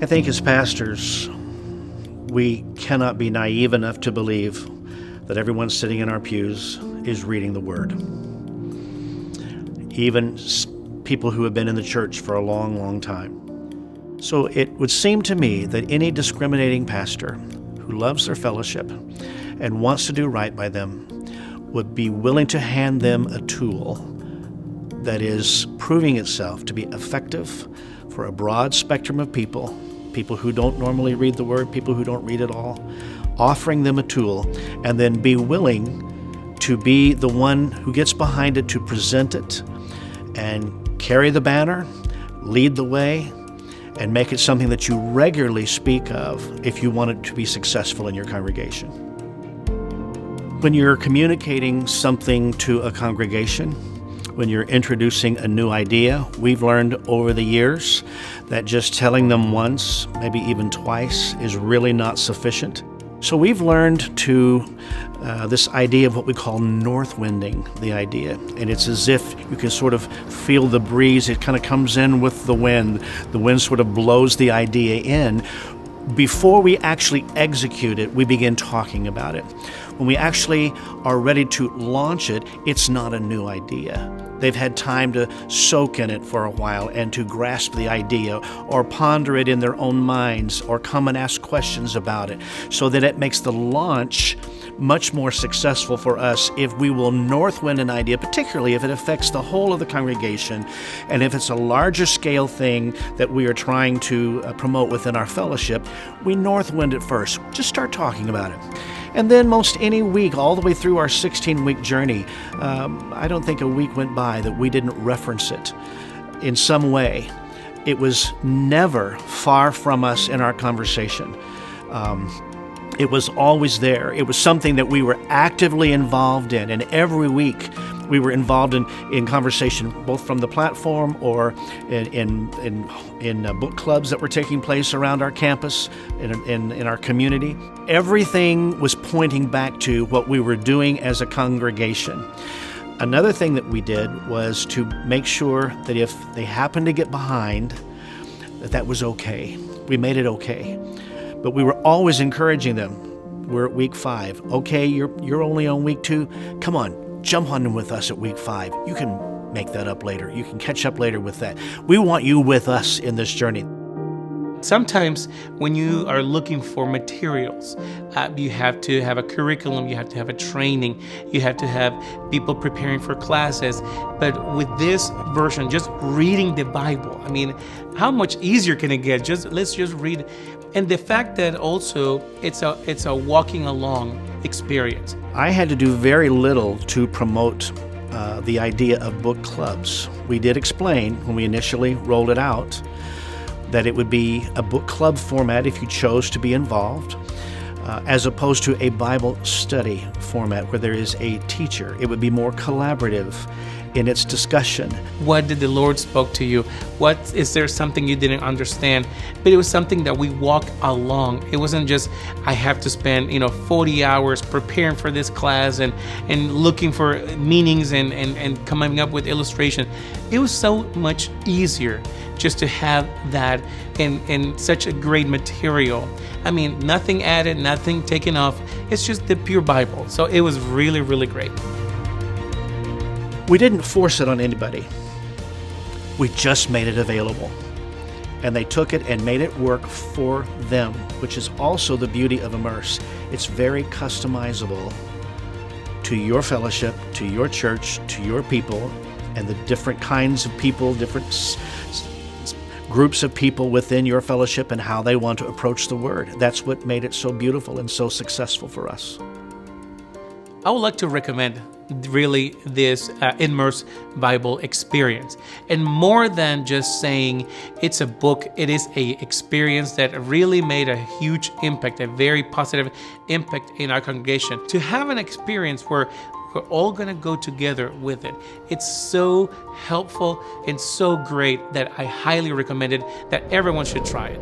I think as pastors, we cannot be naive enough to believe that everyone sitting in our pews is reading the Word. Even people who have been in the church for a long, long time. So it would seem to me that any discriminating pastor who loves their fellowship and wants to do right by them would be willing to hand them a tool that is proving itself to be effective for a broad spectrum of people who don't normally read the Word, people who don't read at all, offering them a tool, and then be willing to be the one who gets behind it to present it and carry the banner, lead the way, and make it something that you regularly speak of if you want it to be successful in your congregation. When you're communicating something to a congregation, when you're introducing a new idea, we've learned over the years that just telling them once, maybe even twice, is really not sufficient. So we've learned to this idea of what we call north winding the idea. And it's as if you can sort of feel the breeze. It kind of comes in with the wind. The wind sort of blows the idea in. Before we actually execute it, we begin talking about it. When we actually are ready to launch it, it's not a new idea. They've had time to soak in it for a while and to grasp the idea or ponder it in their own minds or come and ask questions about it, so that it makes the launch much more successful for us if we will north wind an idea, particularly if it affects the whole of the congregation and if it's a larger scale thing that we are trying to promote within our fellowship. We north wind it first. Just start talking about it. And then most any week, all the way through our 16-week journey, I don't think a week went by that we didn't reference it in some way. It was never far from us in our conversation. It was always there. It was something that we were actively involved in, and every week we were involved in conversation, both from the platform or in book clubs that were taking place around our campus, in our community. Everything was pointing back to what we were doing as a congregation. Another thing that we did was to make sure that if they happened to get behind, that was okay. We made it okay. But we were always encouraging them. We're at week 5. Okay, you're only on week 2. Come on, jump on with us at week 5. You can make that up later. You can catch up later with that. We want you with us in this journey. Sometimes when you are looking for materials, you have to have a curriculum, you have to have a training, you have to have people preparing for classes. But with this version, just reading the Bible, I mean, how much easier can it get? Let's just read. And the fact that also it's a walking along experience. I had to do very little to promote the idea of book clubs. We did explain when we initially rolled it out that it would be a book club format if you chose to be involved, as opposed to a Bible study format where there is a teacher. It would be more collaborative in its discussion. What did the Lord spoke to you? Is there something you didn't understand? But it was something that we walked along. It wasn't just, I have to spend 40 hours preparing for this class and looking for meanings and coming up with illustration. It was so much easier just to have that in such a great material. I mean, nothing added, nothing taken off. It's just the pure Bible. So it was really, really great. We didn't force it on anybody. We just made it available. And they took it and made it work for them, which is also the beauty of Immerse. It's very customizable to your fellowship, to your church, to your people, and the different kinds of people, different groups of people within your fellowship and how they want to approach the Word. That's what made it so beautiful and so successful for us. I would like to recommend really this Immerse Bible experience. And more than just saying it's a book, it is an experience that really made a huge impact, a very positive impact in our congregation. To have an experience where we're all going to go together with it. It's so helpful and so great that I highly recommend it, that everyone should try it.